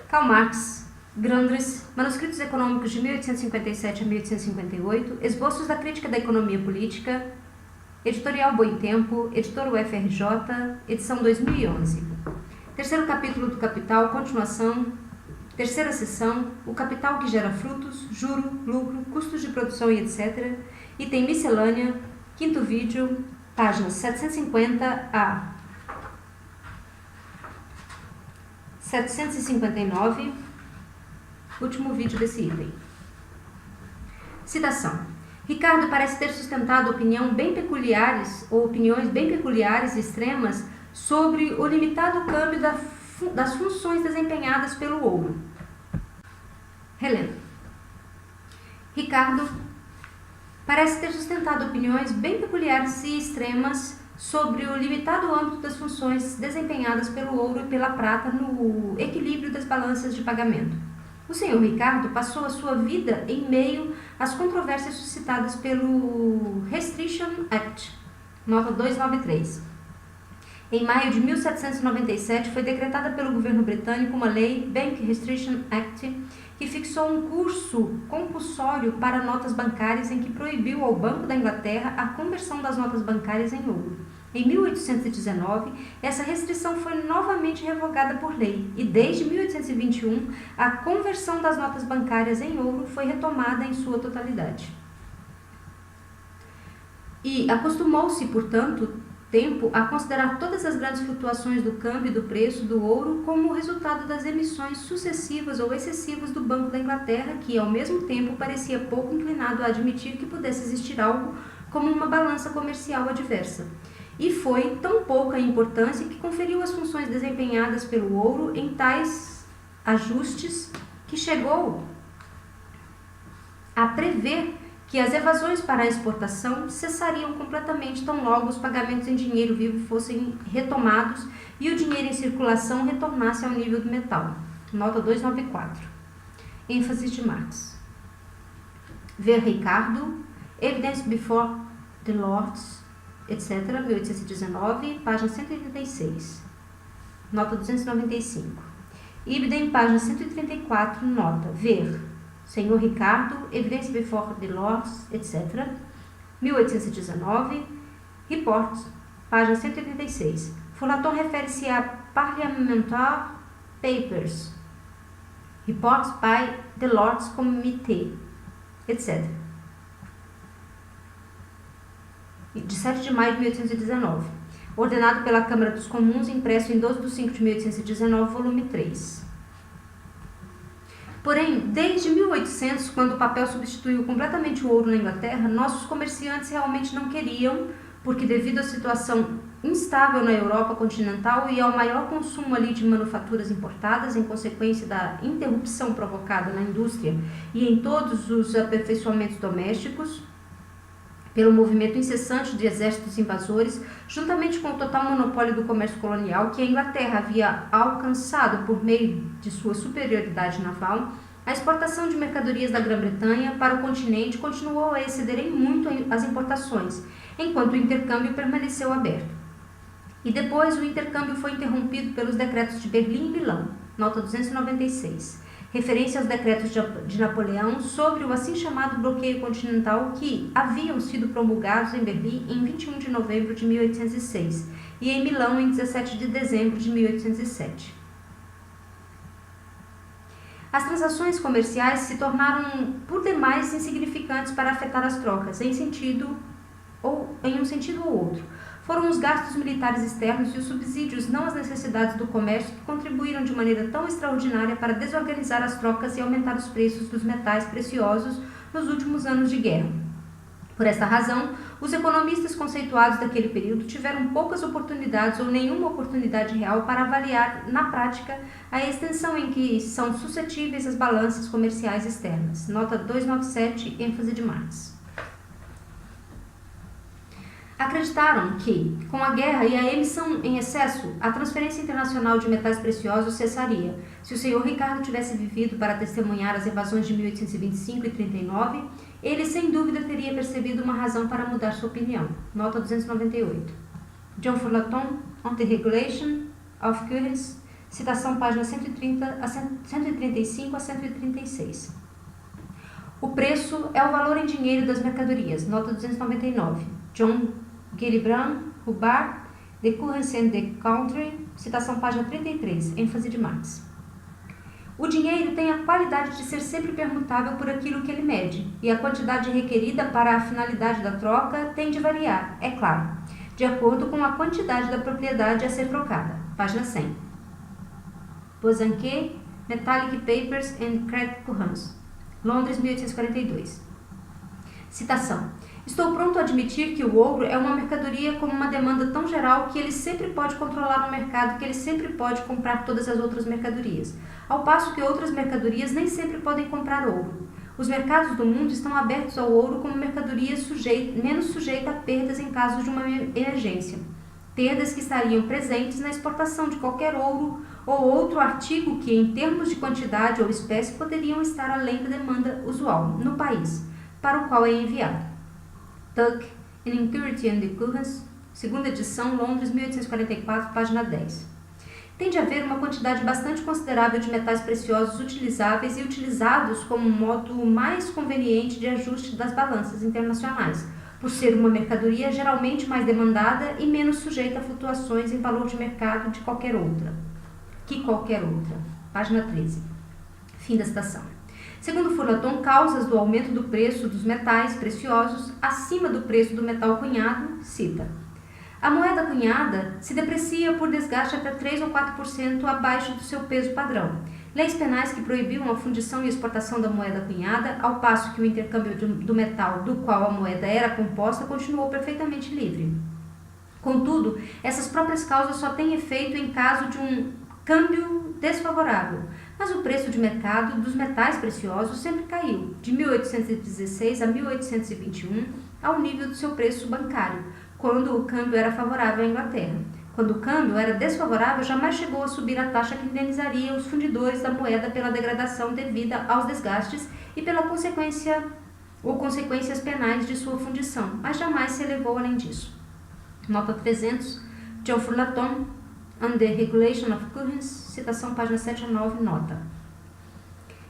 Karl Marx, Grundrisse, Manuscritos Econômicos de 1857 a 1858, Esboços da Crítica da Economia Política, Editorial Boitempo, Editora UFRJ, edição 2011. Terceiro capítulo do Capital, continuação. Terceira seção, o capital que gera frutos, juro, lucro, custos de produção e etc. Item miscelânea, quinto vídeo, páginas 750 a 759, último vídeo desse item. Citação. Ricardo parece ter sustentado opiniões bem peculiares e extremas sobre o limitado câmbio das funções desempenhadas pelo ouro. Relendo. Ricardo parece ter sustentado opiniões bem peculiares e extremas sobre o limitado âmbito das funções desempenhadas pelo ouro e pela prata no equilíbrio das balanças de pagamento. O senhor Ricardo passou a sua vida em meio às controvérsias suscitadas pelo Restriction Act, nota 293. Em maio de 1797, foi decretada pelo governo britânico uma lei, Bank Restriction Act, que fixou um curso compulsório para notas bancárias em que proibiu ao Banco da Inglaterra a conversão das notas bancárias em ouro. Em 1819, essa restrição foi novamente revogada por lei e desde 1821, a conversão das notas bancárias em ouro foi retomada em sua totalidade. E acostumou-se, portanto, tempo a considerar todas as grandes flutuações do câmbio e do preço do ouro como resultado das emissões sucessivas ou excessivas do Banco da Inglaterra, que, ao mesmo tempo, parecia pouco inclinado a admitir que pudesse existir algo como uma balança comercial adversa. E foi tão pouca a importância que conferiu às funções desempenhadas pelo ouro em tais ajustes que chegou a prever que as evasões para a exportação cessariam completamente tão logo os pagamentos em dinheiro vivo fossem retomados e o dinheiro em circulação retornasse ao nível do metal. Nota 294. ênfase de Marx. Ver Ricardo, Evidence Before the Lords, etc., 1819, página 186. Nota 295. Ibidem, página 134, nota. Ver Senhor Ricardo, Evidence Before the Lords, etc., 1819, Report, página 186. Fulaton refere-se a Parliamentary Papers, Reports by the Lords Committee, etc., de 7 de maio de 1819, ordenado pela Câmara dos Comuns, impresso em 12 de 5 de 1819, volume 3. Porém, desde 1800, quando o papel substituiu completamente o ouro na Inglaterra, nossos comerciantes realmente não queriam, porque devido à situação instável na Europa continental e ao maior consumo ali de manufaturas importadas em consequência da interrupção provocada na indústria e em todos os aperfeiçoamentos domésticos, pelo movimento incessante de exércitos invasores, juntamente com o total monopólio do comércio colonial que a Inglaterra havia alcançado por meio de sua superioridade naval, a exportação de mercadorias da Grã-Bretanha para o continente continuou a excederem muito as importações, enquanto o intercâmbio permaneceu aberto. E depois o intercâmbio foi interrompido pelos decretos de Berlim e Milão, nota 296. Referência aos decretos de Napoleão sobre o assim chamado bloqueio continental que haviam sido promulgados em Berlim em 21 de novembro de 1806 e em Milão em 17 de dezembro de 1807. As transações comerciais se tornaram por demais insignificantes para afetar as trocas, em um sentido ou outro. Foram os gastos militares externos e os subsídios, não as necessidades do comércio, que contribuíram de maneira tão extraordinária para desorganizar as trocas e aumentar os preços dos metais preciosos nos últimos anos de guerra. Por esta razão, os economistas conceituados daquele período tiveram poucas oportunidades ou nenhuma oportunidade real para avaliar, na prática, a extensão em que são suscetíveis as balanças comerciais externas. Nota 297, ênfase de Marx. Acreditaram que, com a guerra e a emissão em excesso, a transferência internacional de metais preciosos cessaria. Se o senhor Ricardo tivesse vivido para testemunhar as evasões de 1825 e 39, ele sem dúvida teria percebido uma razão para mudar sua opinião. Nota 298. John Fulaton, On the Regulation of Currency, Citação página 135 a 136. O preço é o valor em dinheiro das mercadorias. Nota 299. John Gillibrand, Hubbard, The Currency and the Country. Citação página 33. ênfase de Marx. O dinheiro tem a qualidade de ser sempre permutável por aquilo que ele mede, e a quantidade requerida para a finalidade da troca tem de variar, é claro, de acordo com a quantidade da propriedade a ser trocada. Página 100. Bosanquet, Metallic Papers and Credit Currents. Londres, 1842. Citação. Estou pronto a admitir que o ouro é uma mercadoria com uma demanda tão geral que ele sempre pode controlar o mercado, que ele sempre pode comprar todas as outras mercadorias, ao passo que outras mercadorias nem sempre podem comprar ouro. Os mercados do mundo estão abertos ao ouro como mercadoria menos sujeita a perdas em caso de uma emergência. Perdas que estariam presentes na exportação de qualquer ouro ou outro artigo que, em termos de quantidade ou espécie, poderiam estar além da demanda usual no país para o qual é enviado. Tuck, Incurity and the Currents, segunda edição, Londres, 1844, página 10. Tem de haver uma quantidade bastante considerável de metais preciosos utilizáveis e utilizados como modo mais conveniente de ajuste das balanças internacionais, por ser uma mercadoria geralmente mais demandada e menos sujeita a flutuações em valor de mercado que qualquer outra. Página 13. Fim da citação. Segundo Furlaton, causas do aumento do preço dos metais preciosos acima do preço do metal cunhado, cita: a moeda cunhada se deprecia por desgaste até 3 ou 4% abaixo do seu peso padrão. Leis penais que proibiam a fundição e exportação da moeda cunhada, ao passo que o intercâmbio do metal do qual a moeda era composta continuou perfeitamente livre. Contudo, essas próprias causas só têm efeito em caso de um câmbio desfavorável, mas o preço de mercado dos metais preciosos sempre caiu, de 1816 a 1821, ao nível do seu preço bancário, quando o câmbio era favorável à Inglaterra. Quando o câmbio era desfavorável, jamais chegou a subir a taxa que indenizaria os fundidores da moeda pela degradação devida aos desgastes e pela consequências penais de sua fundição, mas jamais se elevou além disso. Nota 300, John Furlaton, On the Regulation of Currencies, citação página 7 a 9, nota.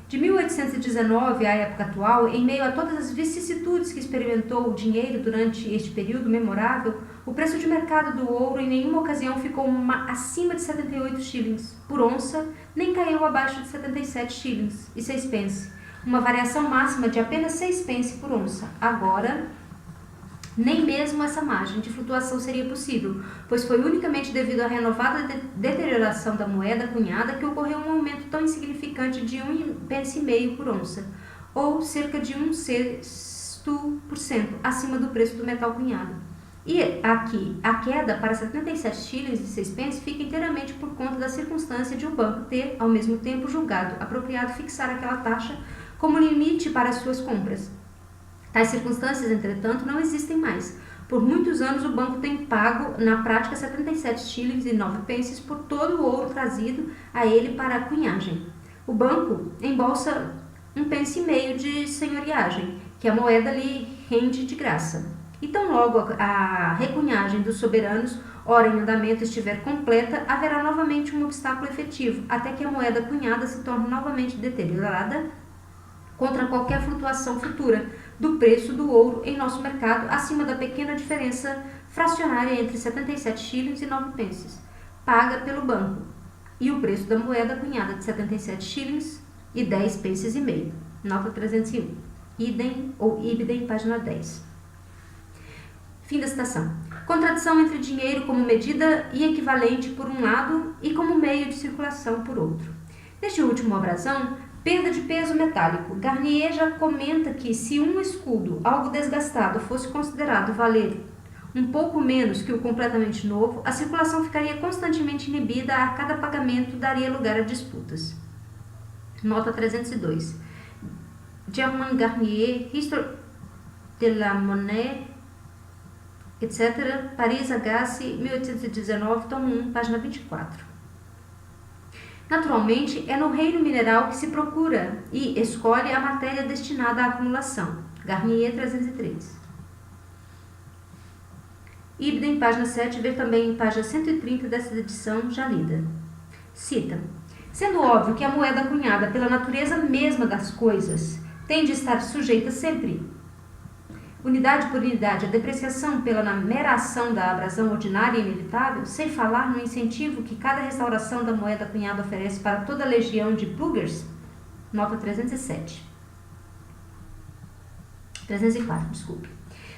De 1819 à época atual, em meio a todas as vicissitudes que experimentou o dinheiro durante este período memorável, o preço de mercado do ouro em nenhuma ocasião ficou acima de 78 shillings por onça, nem caiu abaixo de 77 shillings e 6 pence, uma variação máxima de apenas 6 pence por onça. Agora, nem mesmo essa margem de flutuação seria possível, pois foi unicamente devido à renovada deterioração da moeda cunhada que ocorreu um aumento tão insignificante de 1,5 pence por onça, ou cerca de 1/6% acima do preço do metal cunhado. E aqui, a queda para 77 shillings e 6 pence fica inteiramente por conta da circunstância de o banco ter, ao mesmo tempo, julgado apropriado fixar aquela taxa como limite para as suas compras. Tais circunstâncias, entretanto, não existem mais. Por muitos anos, o banco tem pago, na prática, 77 shillings e 9 pences por todo o ouro trazido a ele para a cunhagem. O banco embolsa 1,5 pence de senhoriagem, que a moeda lhe rende de graça. E tão logo a recunhagem dos soberanos, ora em andamento, estiver completa, haverá novamente um obstáculo efetivo, até que a moeda cunhada se torne novamente deteriorada contra qualquer flutuação futura do preço do ouro em nosso mercado, acima da pequena diferença fracionária entre 77 shillings e 9 pences, paga pelo banco, e o preço da moeda cunhada de 77 shillings e 10 pences e meio. Nota 301. Idem ou Ibidem, página 10. Fim da citação. Contradição entre dinheiro como medida e equivalente por um lado e como meio de circulação por outro. Neste último abrasão, perda de peso metálico. Garnier já comenta que se um escudo, algo desgastado, fosse considerado valer um pouco menos que o completamente novo, a circulação ficaria constantemente inibida, a cada pagamento daria lugar a disputas. Nota 302. Germain Garnier, Histoire de la Monnaie, etc. Paris, Agassiz, 1819, tomo 1, página 24. Naturalmente, é no reino mineral que se procura e escolhe a matéria destinada à acumulação. Garnier, 303. Ibidem, página 7, ver também em página 130 dessa edição já lida. Cita: sendo óbvio que a moeda cunhada pela natureza mesma das coisas tem de estar sujeita sempre, unidade por unidade, a depreciação pela mera ação da abrasão ordinária e inevitável, sem falar no incentivo que cada restauração da moeda cunhada oferece para toda a legião de pluggers, nota 304,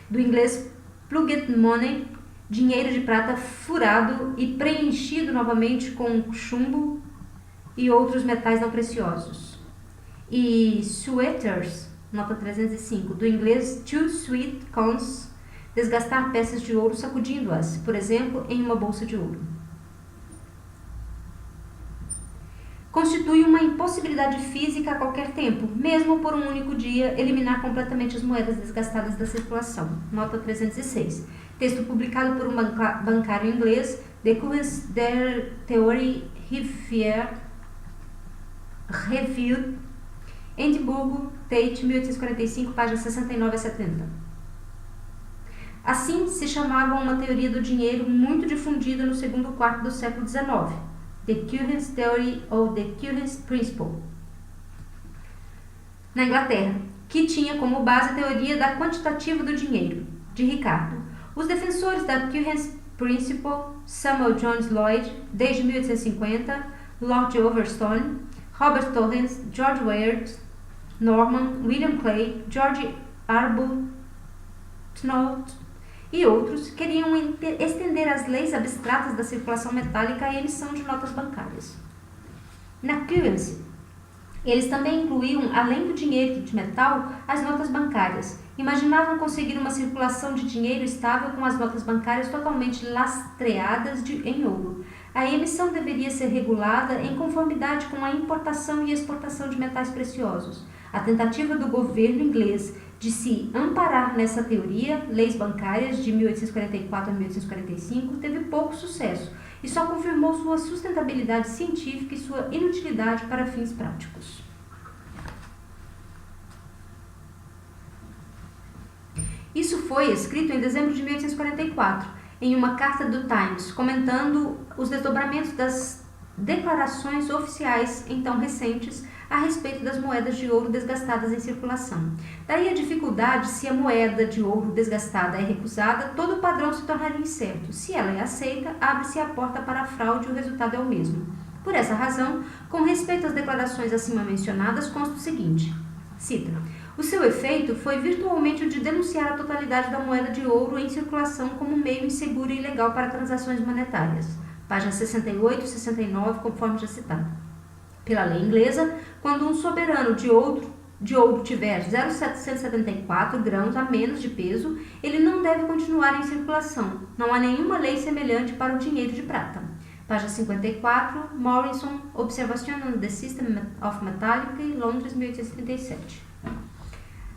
do inglês plugged money, dinheiro de prata furado e preenchido novamente com chumbo e outros metais não preciosos. E sweaters, nota 305, do inglês to sweat coins, desgastar peças de ouro sacudindo-as, por exemplo, em uma bolsa de ouro. Constitui uma impossibilidade física a qualquer tempo, mesmo por um único dia, eliminar completamente as moedas desgastadas da circulação. Nota 306. Texto publicado por um bancário inglês, The Currency Theory Reviewed, Edimburgo, Tate, 1845, páginas 69 a 70. Assim se chamava uma teoria do dinheiro muito difundida no segundo quarto do século XIX, The Currency Theory ou The Currency Principle, na Inglaterra, que tinha como base a teoria da quantitativa do dinheiro, de Ricardo. Os defensores da Currency Principle, Samuel Jones Lloyd, desde 1850, Lord Overstone, Robert Torrens, George Wyatt, Norman, William Clay, George Arbuthnot e outros queriam estender as leis abstratas da circulação metálica à emissão de notas bancárias. Na currency, eles também incluíam, além do dinheiro de metal, as notas bancárias. Imaginavam conseguir uma circulação de dinheiro estável com as notas bancárias totalmente lastreadas em ouro. A emissão deveria ser regulada em conformidade com a importação e exportação de metais preciosos. A tentativa do governo inglês de se amparar nessa teoria, leis bancárias de 1844 a 1845, teve pouco sucesso e só confirmou sua sustentabilidade científica e sua inutilidade para fins práticos. Isso foi escrito em dezembro de 1844, em uma carta do Times, comentando os desdobramentos das declarações oficiais, então recentes, a respeito das moedas de ouro desgastadas em circulação. Daí a dificuldade: se a moeda de ouro desgastada é recusada, todo o padrão se tornaria incerto. Se ela é aceita, abre-se a porta para a fraude e o resultado é o mesmo. Por essa razão, com respeito às declarações acima mencionadas, consta o seguinte, cita: o seu efeito foi virtualmente o de denunciar a totalidade da moeda de ouro em circulação como meio inseguro e ilegal para transações monetárias. Páginas 68 e 69, conforme já citado. Pela lei inglesa, quando um soberano de ouro tiver 0,774 grãos a menos de peso, ele não deve continuar em circulação. Não há nenhuma lei semelhante para o dinheiro de prata. Página 54, Morrison, Observation on the System of Metallic, Londres, 1837.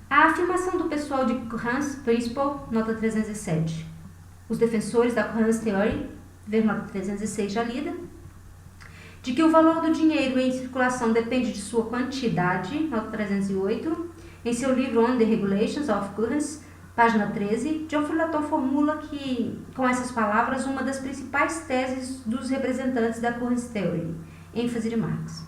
A afirmação do pessoal de Currency Principle, nota 307. Os defensores da Currency Theory, ver nota 306 já lida, de que o valor do dinheiro em circulação depende de sua quantidade, nota 308, em seu livro On the Regulations of Currency, página 13, Geoffrey Laton formula que, com essas palavras, uma das principais teses dos representantes da Currency Theory, ênfase de Marx.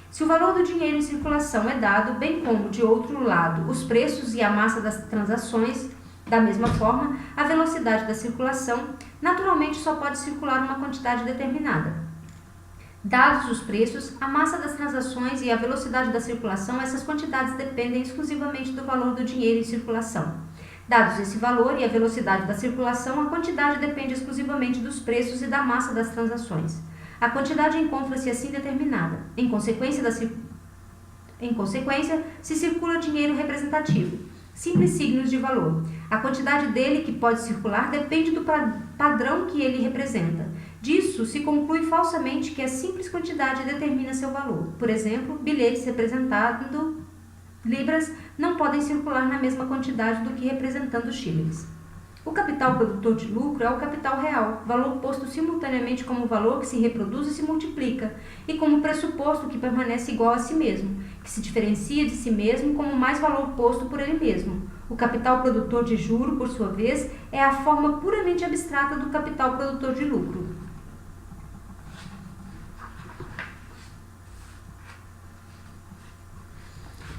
Se o valor do dinheiro em circulação é dado, bem como, de outro lado, os preços e a massa das transações, da mesma forma, a velocidade da circulação, naturalmente só pode circular uma quantidade determinada. Dados os preços, a massa das transações e a velocidade da circulação, essas quantidades dependem exclusivamente do valor do dinheiro em circulação. Dados esse valor e a velocidade da circulação, a quantidade depende exclusivamente dos preços e da massa das transações. A quantidade encontra-se assim determinada. Em consequência, se circula dinheiro representativo, simples signos de valor. A quantidade dele que pode circular depende do padrão que ele representa. Disso se conclui falsamente que a simples quantidade determina seu valor. Por exemplo, bilhetes representando libras não podem circular na mesma quantidade do que representando shillings. O capital produtor de lucro é o capital real, valor posto simultaneamente como valor que se reproduz e se multiplica, e como pressuposto que permanece igual a si mesmo, que se diferencia de si mesmo como mais valor posto por ele mesmo. O capital produtor de juro, por sua vez, é a forma puramente abstrata do capital produtor de lucro.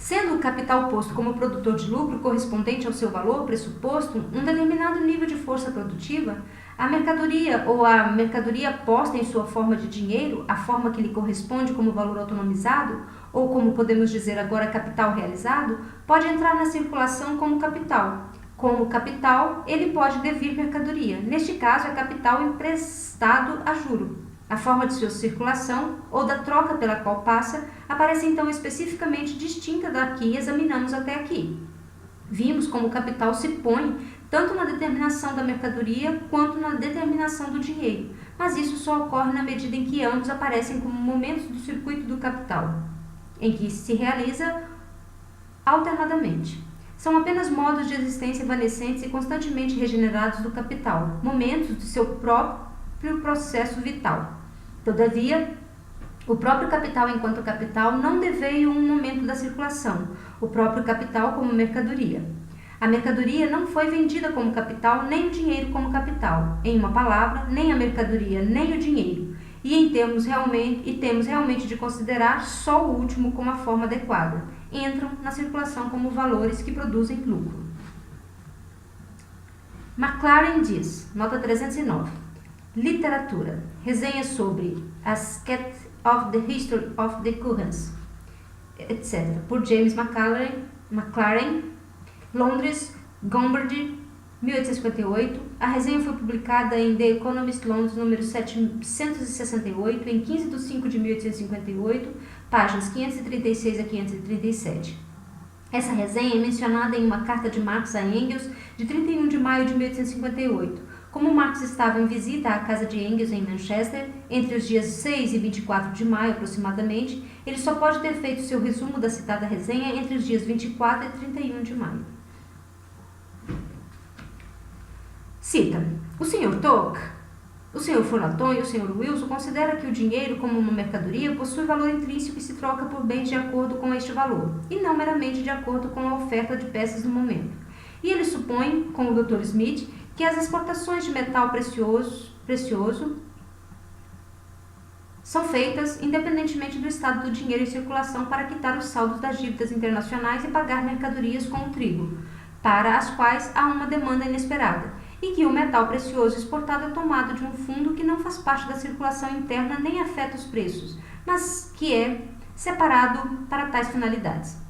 Sendo o capital posto como produtor de lucro correspondente ao seu valor pressuposto um determinado nível de força produtiva, a mercadoria ou a mercadoria posta em sua forma de dinheiro, a forma que lhe corresponde como valor autonomizado, ou como podemos dizer agora capital realizado, pode entrar na circulação como capital. Como capital, ele pode devir mercadoria. Neste caso, é capital emprestado a juro. A forma de sua circulação ou da troca pela qual passa aparece então especificamente distinta da que examinamos até aqui. Vimos como o capital se põe tanto na determinação da mercadoria quanto na determinação do dinheiro, mas isso só ocorre na medida em que ambos aparecem como momentos do circuito do capital, em que se realiza alternadamente. São apenas modos de existência evanescentes e constantemente regenerados do capital, momentos de seu próprio processo vital. Todavia, o próprio capital enquanto capital não deveio um momento da circulação, o próprio capital como mercadoria. A mercadoria não foi vendida como capital, nem o dinheiro como capital. Em uma palavra, nem a mercadoria, nem o dinheiro. E temos realmente de considerar só o último como a forma adequada. Entram na circulação como valores que produzem lucro. Maclaren diz, nota 309, literatura, resenha sobre A Sketch of the History of the Currency, etc., por James Maclaren, Londres, Gombard, 1858. A resenha foi publicada em The Economist, Londres, número 768, em 15 de 5 de 1858, páginas 536 a 537. Essa resenha é mencionada em uma carta de Marx a Engels, de 31 de maio de 1858. Como Marx estava em visita à casa de Engels em Manchester, entre os dias 6 e 24 de maio aproximadamente, ele só pode ter feito seu resumo da citada resenha entre os dias 24 e 31 de maio. Cita: o Sr. Toque, o Sr. Fulaton e o Sr. Wilson consideram que o dinheiro, como uma mercadoria, possui valor intrínseco e se troca por bens de acordo com este valor, e não meramente de acordo com a oferta de peças no momento. E ele supõe, como o Dr. Smith, que as exportações de metal precioso são feitas independentemente do estado do dinheiro em circulação para quitar os saldos das dívidas internacionais e pagar mercadorias como o trigo, para as quais há uma demanda inesperada, e que o metal precioso exportado é tomado de um fundo que não faz parte da circulação interna nem afeta os preços, mas que é separado para tais finalidades.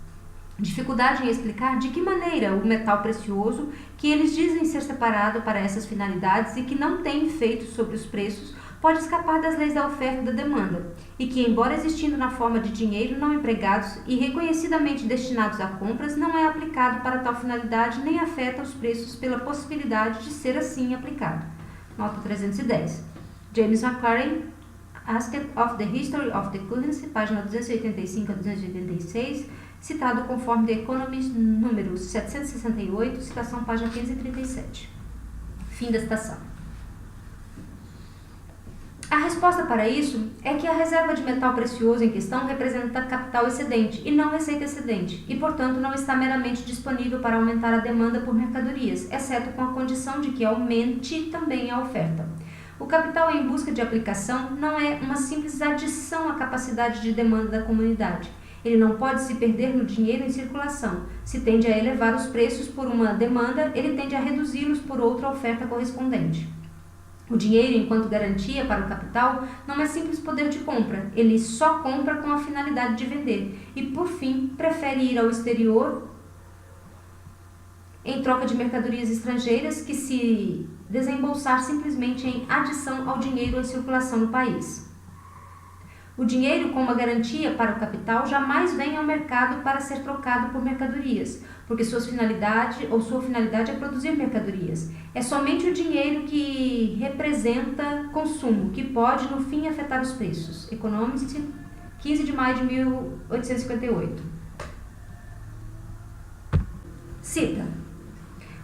Dificuldade em explicar de que maneira o metal precioso, que eles dizem ser separado para essas finalidades e que não tem efeito sobre os preços, pode escapar das leis da oferta e da demanda, e que, embora existindo na forma de dinheiro não empregados e reconhecidamente destinados a compras, não é aplicado para tal finalidade nem afeta os preços pela possibilidade de ser assim aplicado. Nota 310. James Maclaren, A Sketch of the History of the Currency, página 285 a 286, citado conforme The Economist, número 768, citação página 537. Fim da citação. A resposta para isso é que a reserva de metal precioso em questão representa capital excedente e não receita excedente, e, portanto, não está meramente disponível para aumentar a demanda por mercadorias, exceto com a condição de que aumente também a oferta. O capital em busca de aplicação não é uma simples adição à capacidade de demanda da comunidade. Ele não pode se perder no dinheiro em circulação. Se tende a elevar os preços por uma demanda, ele tende a reduzi-los por outra oferta correspondente. O dinheiro, enquanto garantia para o capital, não é simples poder de compra. Ele só compra com a finalidade de vender e, por fim, prefere ir ao exterior em troca de mercadorias estrangeiras que se desembolsar simplesmente em adição ao dinheiro em circulação no país. O dinheiro, como uma garantia para o capital, jamais vem ao mercado para ser trocado por mercadorias, porque sua finalidade é produzir mercadorias. É somente o dinheiro que representa consumo, que pode, no fim, afetar os preços. Economist, 15 de maio de 1858. Cita: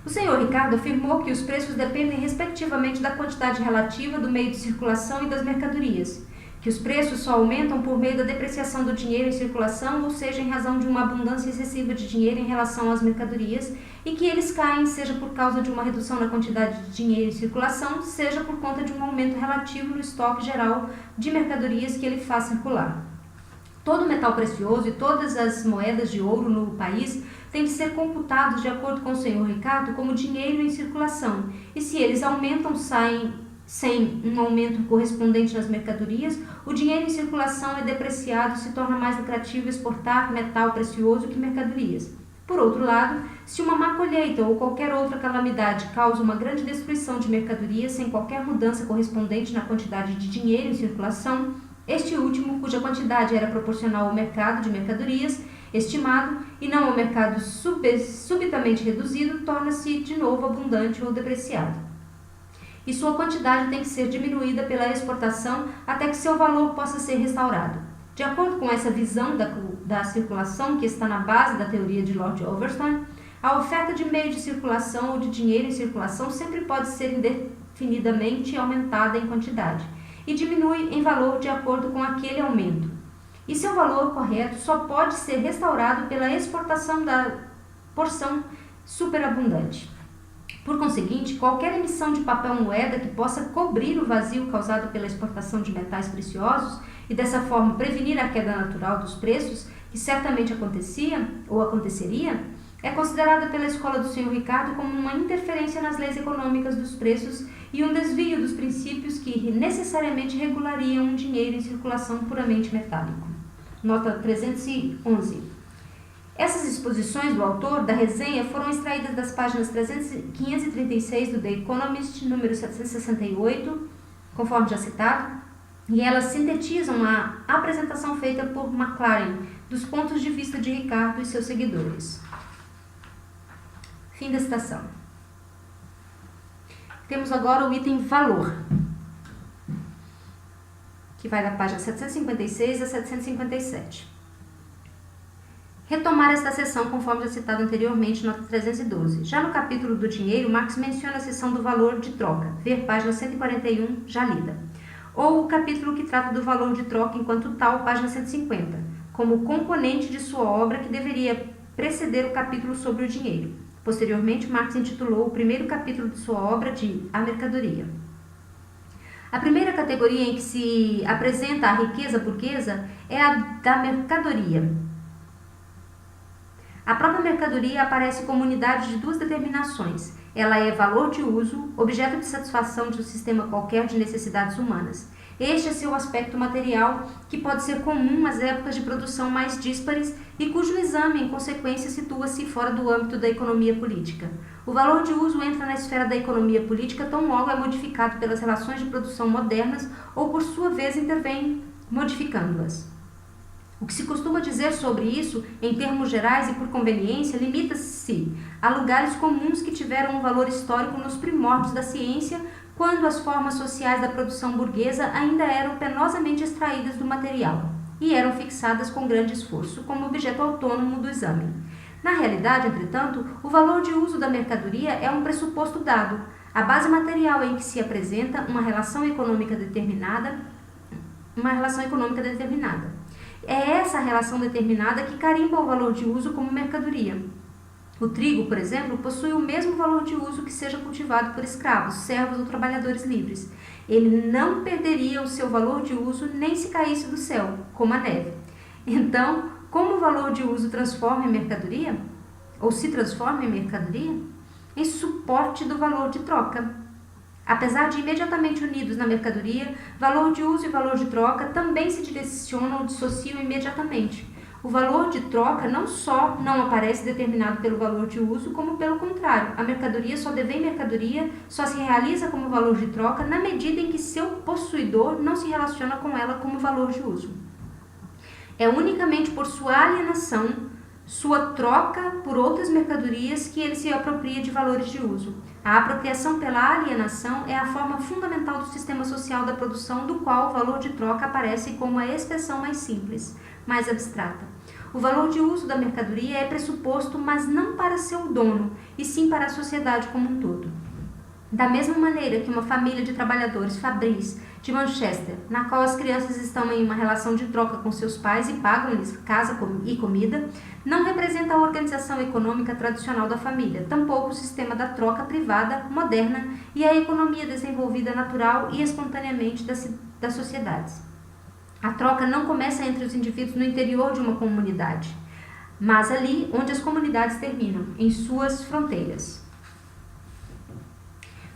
o Sr. Ricardo afirmou que os preços dependem respectivamente da quantidade relativa do meio de circulação e das mercadorias, que os preços só aumentam por meio da depreciação do dinheiro em circulação, ou seja, em razão de uma abundância excessiva de dinheiro em relação às mercadorias, e que eles caem, seja por causa de uma redução na quantidade de dinheiro em circulação, seja por conta de um aumento relativo no estoque geral de mercadorias que ele faz circular. Todo metal precioso e todas as moedas de ouro no país têm de ser computados de acordo com o senhor Ricardo como dinheiro em circulação, e se eles aumentam, saem sem um aumento correspondente nas mercadorias, o dinheiro em circulação é depreciado e se torna mais lucrativo exportar metal precioso que mercadorias. Por outro lado, se uma má colheita ou qualquer outra calamidade causa uma grande destruição de mercadorias sem qualquer mudança correspondente na quantidade de dinheiro em circulação, este último, cuja quantidade era proporcional ao mercado de mercadorias estimado e não ao mercado subitamente reduzido, torna-se de novo abundante ou depreciado. E sua quantidade tem que ser diminuída pela exportação até que seu valor possa ser restaurado. De acordo com essa visão da circulação que está na base da teoria de Lord Overstone, a oferta de meio de circulação ou de dinheiro em circulação sempre pode ser indefinidamente aumentada em quantidade e diminui em valor de acordo com aquele aumento. E seu valor correto só pode ser restaurado pela exportação da porção superabundante. Por conseguinte, qualquer emissão de papel moeda que possa cobrir o vazio causado pela exportação de metais preciosos e dessa forma prevenir a queda natural dos preços, que certamente acontecia ou aconteceria, é considerada pela escola do Sr. Ricardo como uma interferência nas leis econômicas dos preços e um desvio dos princípios que necessariamente regulariam um dinheiro em circulação puramente metálico. Nota 311. Essas exposições do autor da resenha foram extraídas das páginas 536 do The Economist, número 768, conforme já citado, e elas sintetizam a apresentação feita por Maclaren dos pontos de vista de Ricardo e seus seguidores. Fim da citação. Temos agora o item valor, que vai da página 756 a 757. Retomar esta seção conforme já citado anteriormente, nota 312. Já no capítulo do dinheiro, Marx menciona a seção do valor de troca, ver página 141, já lida. Ou o capítulo que trata do valor de troca enquanto tal, página 150, como componente de sua obra que deveria preceder o capítulo sobre o dinheiro. Posteriormente, Marx intitulou o primeiro capítulo de sua obra de A Mercadoria. A primeira categoria em que se apresenta a riqueza burguesa é a da mercadoria. A própria mercadoria aparece como unidade de duas determinações. Ela é valor de uso, objeto de satisfação de um sistema qualquer de necessidades humanas. Este é seu aspecto material, que pode ser comum às épocas de produção mais díspares e cujo exame, em consequência, situa-se fora do âmbito da economia política. O valor de uso entra na esfera da economia política tão logo é modificado pelas relações de produção modernas ou, por sua vez, intervém modificando-as. O que se costuma dizer sobre isso, em termos gerais e por conveniência, limita-se a lugares comuns que tiveram um valor histórico nos primórdios da ciência, quando as formas sociais da produção burguesa ainda eram penosamente extraídas do material e eram fixadas com grande esforço como objeto autônomo do exame. Na realidade, entretanto, o valor de uso da mercadoria é um pressuposto dado, a base material em que se apresenta uma relação econômica determinada. É essa relação determinada que carimba o valor de uso como mercadoria. O trigo, por exemplo, possui o mesmo valor de uso que seja cultivado por escravos, servos ou trabalhadores livres. Ele não perderia o seu valor de uso nem se caísse do céu, como a neve. Então, como o valor de uso transforma em mercadoria, ou se transforma em mercadoria? Em suporte do valor de troca. Apesar de imediatamente unidos na mercadoria, valor de uso e valor de troca também se direcionam ou dissociam imediatamente. O valor de troca não só não aparece determinado pelo valor de uso, como pelo contrário, a mercadoria só devém mercadoria, só se realiza como valor de troca na medida em que seu possuidor não se relaciona com ela como valor de uso. É unicamente por sua alienação, sua troca por outras mercadorias que ele se apropria de valores de uso. A apropriação pela alienação é a forma fundamental do sistema social da produção, do qual o valor de troca aparece como a expressão mais simples, mais abstrata. O valor de uso da mercadoria é pressuposto, mas não para seu dono, e sim para a sociedade como um todo. Da mesma maneira que uma família de trabalhadores fabris de Manchester, na qual as crianças estão em uma relação de troca com seus pais e pagam-lhes casa e comida, não representa a organização econômica tradicional da família, tampouco o sistema da troca privada, moderna e a economia desenvolvida natural e espontaneamente das sociedades. A troca não começa entre os indivíduos no interior de uma comunidade, mas ali onde as comunidades terminam, em suas fronteiras.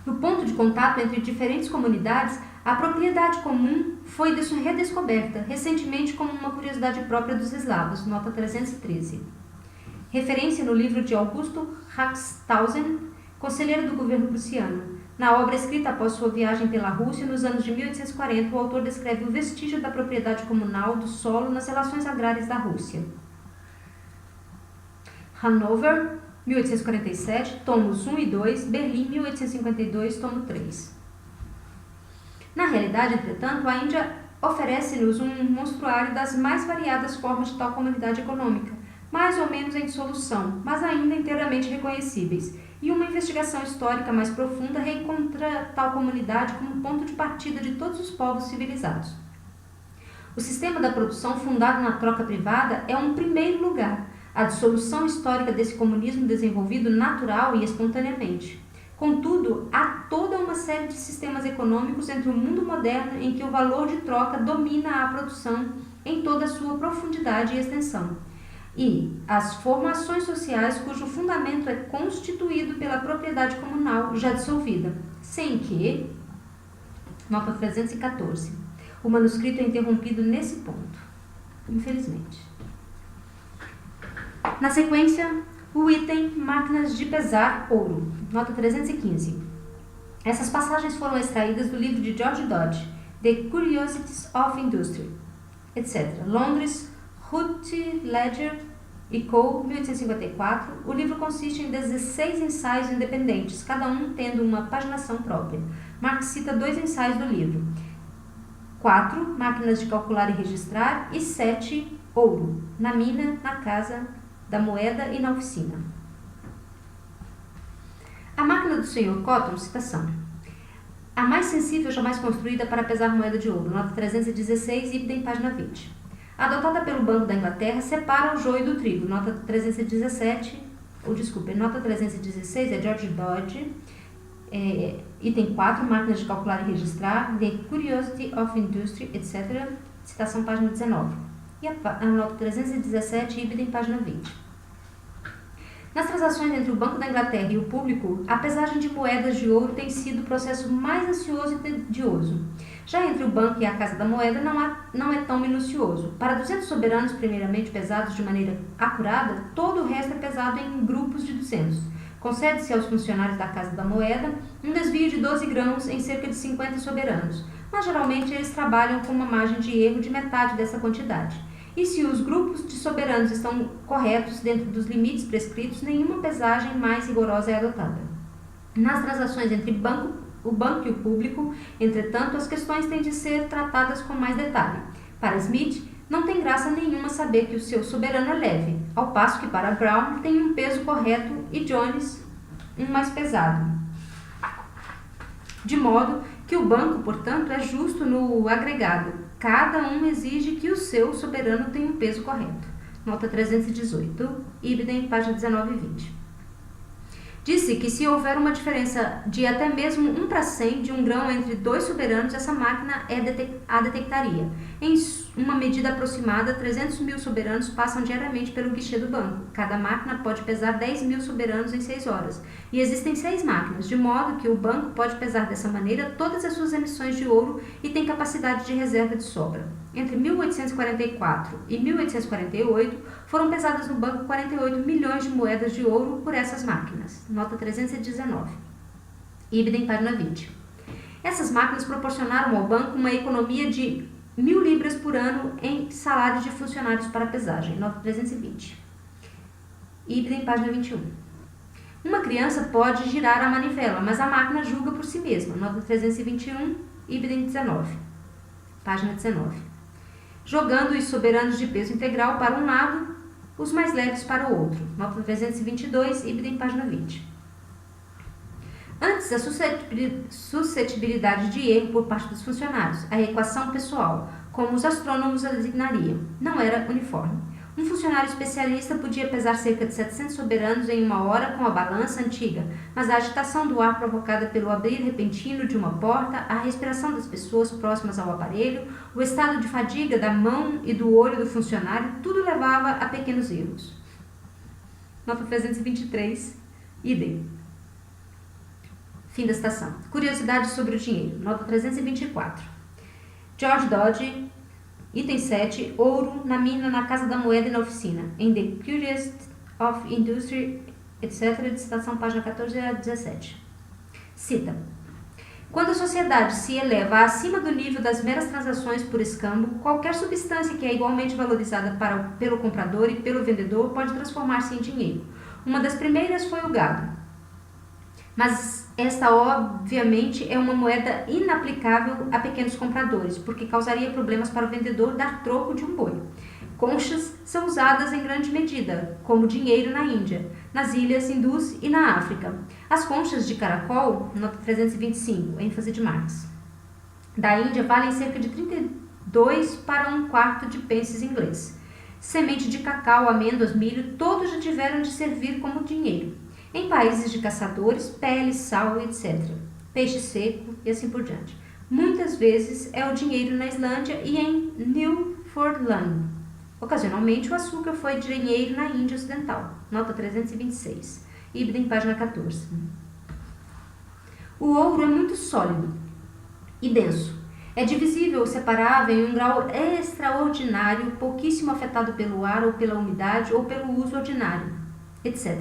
No ponto de contato entre diferentes comunidades, a propriedade comum foi redescoberta recentemente como uma curiosidade própria dos eslavos, nota 313. Referência no livro de Augusto Haxthausen, conselheiro do governo prussiano. Na obra escrita após sua viagem pela Rússia nos anos de 1840, o autor descreve o vestígio da propriedade comunal do solo nas relações agrárias da Rússia. Hanover, 1847, tomos 1 e 2, Berlim, 1852, tomo 3. Na realidade, entretanto, a Índia oferece-nos um monstruário das mais variadas formas de tal comunidade econômica, mais ou menos em dissolução, mas ainda inteiramente reconhecíveis, e uma investigação histórica mais profunda reencontra tal comunidade como ponto de partida de todos os povos civilizados. O sistema da produção fundado na troca privada é um primeiro lugar, a dissolução histórica desse comunismo desenvolvido natural e espontaneamente. Contudo, há toda uma série de sistemas econômicos entre o mundo moderno em que o valor de troca domina a produção em toda a sua profundidade e extensão, e as formações sociais cujo fundamento é constituído pela propriedade comunal já dissolvida, sem que, nota 314, o manuscrito é interrompido nesse ponto, infelizmente. Na sequência, o item máquinas de pesar ouro, nota 315. Essas passagens foram extraídas do livro de George Dodge, The Curiosities of Industry, etc. Londres, Routledge e Co., 1854. O livro consiste em 16 ensaios independentes, cada um tendo uma paginação própria. Marx cita 2 ensaios do livro: 4 máquinas de calcular e registrar e 7 ouro, na mina, na casa da moeda e na oficina. A máquina do Sr. Cotton, citação: a mais sensível jamais construída para pesar moeda de ouro, nota 316, item página 20. Adotada pelo Banco da Inglaterra, separa o joio do trigo, nota 317, nota 316 é George Dodge, item 4, máquinas de calcular e registrar, The Curiosity of Industry, etc., citação página 19. E a nota 317, item página 20. Nas transações entre o Banco da Inglaterra e o público, a pesagem de moedas de ouro tem sido o processo mais ansioso e tedioso. Já entre o banco e a Casa da Moeda não é tão minucioso. Para 200 soberanos primeiramente pesados de maneira acurada, todo o resto é pesado em grupos de 200. Concede-se aos funcionários da Casa da Moeda um desvio de 12 grãos em cerca de 50 soberanos, mas geralmente eles trabalham com uma margem de erro de metade dessa quantidade. E se os grupos de soberanos estão corretos dentro dos limites prescritos, nenhuma pesagem mais rigorosa é adotada. Nas transações entre o banco e o público, entretanto, as questões têm de ser tratadas com mais detalhe. Para Smith, não tem graça nenhuma saber que o seu soberano é leve, ao passo que para Brown tem um peso correto e Jones um mais pesado. De modo que o banco, portanto, é justo no agregado. Cada um exige que o seu soberano tenha um peso correto. Nota 318, Ibidem, página 19 e 20. Disse que se houver uma diferença de até mesmo 1 para 100 de um grão entre 2 soberanos, essa máquina a detectaria. Em uma medida aproximada, 300 mil soberanos passam diariamente pelo guichê do banco. Cada máquina pode pesar 10 mil soberanos em 6 horas. E existem 6 máquinas, de modo que o banco pode pesar dessa maneira todas as suas emissões de ouro e tem capacidade de reserva de sobra. Entre 1844 e 1848, foram pesadas no banco 48 milhões de moedas de ouro por essas máquinas. Nota 319. Ibidem, página 20. Essas máquinas proporcionaram ao banco uma economia de 1.000 libras por ano em salários de funcionários para pesagem. Nota 320. Ibidem, página 21. Uma criança pode girar a manivela, mas a máquina julga por si mesma. Nota 321, Ibidem 19. Página 19. Jogando os soberanos de peso integral para um lado, os mais leves para o outro. Nota 322, Ibidem, página 20. Antes, a suscetibilidade de erro por parte dos funcionários, a equação pessoal, como os astrônomos a designariam, não era uniforme. Um funcionário especialista podia pesar cerca de 700 soberanos em uma hora com a balança antiga, mas a agitação do ar provocada pelo abrir repentino de uma porta, a respiração das pessoas próximas ao aparelho, o estado de fadiga da mão e do olho do funcionário, tudo levava a pequenos erros. Nota 323, idem. Fim da citação. Curiosidades sobre o dinheiro. Nota 324. George Dodge, item 7, ouro na mina, na casa da moeda e na oficina. Em The Curious of Industry, etc., de citação, página 14 a 17. Cita. Quando a sociedade se eleva acima do nível das meras transações por escambo, qualquer substância que é igualmente valorizada pelo comprador e pelo vendedor pode transformar-se em dinheiro. Uma das primeiras foi o gado. Mas esta, obviamente, é uma moeda inaplicável a pequenos compradores, porque causaria problemas para o vendedor dar troco de um boi. Conchas são usadas em grande medida, como dinheiro na Índia, nas ilhas hindus e na África. As conchas de caracol, nota 325, ênfase de Marx, da Índia valem cerca de 32 para um quarto de pences inglês. Semente de cacau, amêndoas, milho, todos já tiveram de servir como dinheiro. Em países de caçadores, pele, sal, etc. Peixe seco e assim por diante. Muitas vezes é o dinheiro na Islândia e em Newfoundland. Ocasionalmente, o açúcar foi dinheiro na Índia Ocidental. Nota 326. Ibidem, página 14. O ouro é muito sólido e denso. É divisível ou separável em um grau extraordinário, pouquíssimo afetado pelo ar ou pela umidade ou pelo uso ordinário, etc.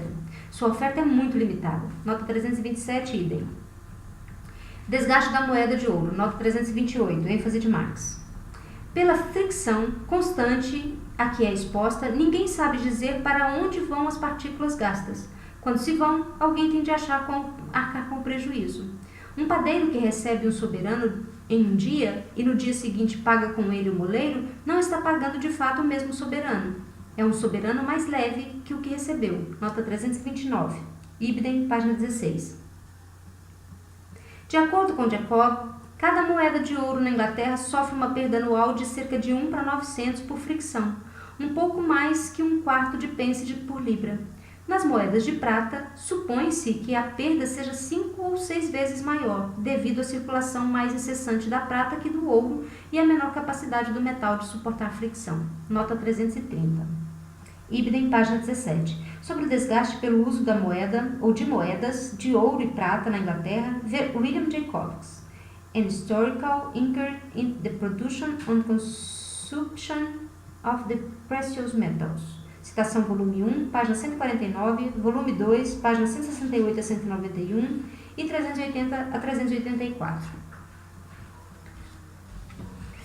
Sua oferta é muito limitada. Nota 327, idem. Desgaste da moeda de ouro. Nota 328, ênfase de Marx. Pela fricção constante a que é exposta, ninguém sabe dizer para onde vão as partículas gastas. Quando se vão, alguém tem de arcar com prejuízo. Um padeiro que recebe um soberano em um dia e no dia seguinte paga com ele o moleiro, não está pagando de fato o mesmo soberano. É um soberano mais leve que o que recebeu. Nota 329. Ibidem, página 16. De acordo com Jacob, cada moeda de ouro na Inglaterra sofre uma perda anual de cerca de 1 para 900 por fricção, um pouco mais que um quarto de pence por libra. Nas moedas de prata, supõe-se que a perda seja 5 ou 6 vezes maior, devido à circulação mais incessante da prata que do ouro e à menor capacidade do metal de suportar fricção. Nota 330. Ibidem, página 17. Sobre o desgaste pelo uso da moeda ou de moedas de ouro e prata na Inglaterra, vê William Jacobs, An Historical Inquiry in the Production and Consumption of the Precious Metals. Citação volume 1, página 149, volume 2, página 168 a 191 e 380 a 384.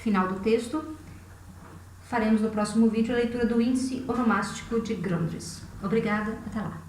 Final do texto. Faremos no próximo vídeo a leitura do índice onomástico de Grundrisse. Obrigada, até lá.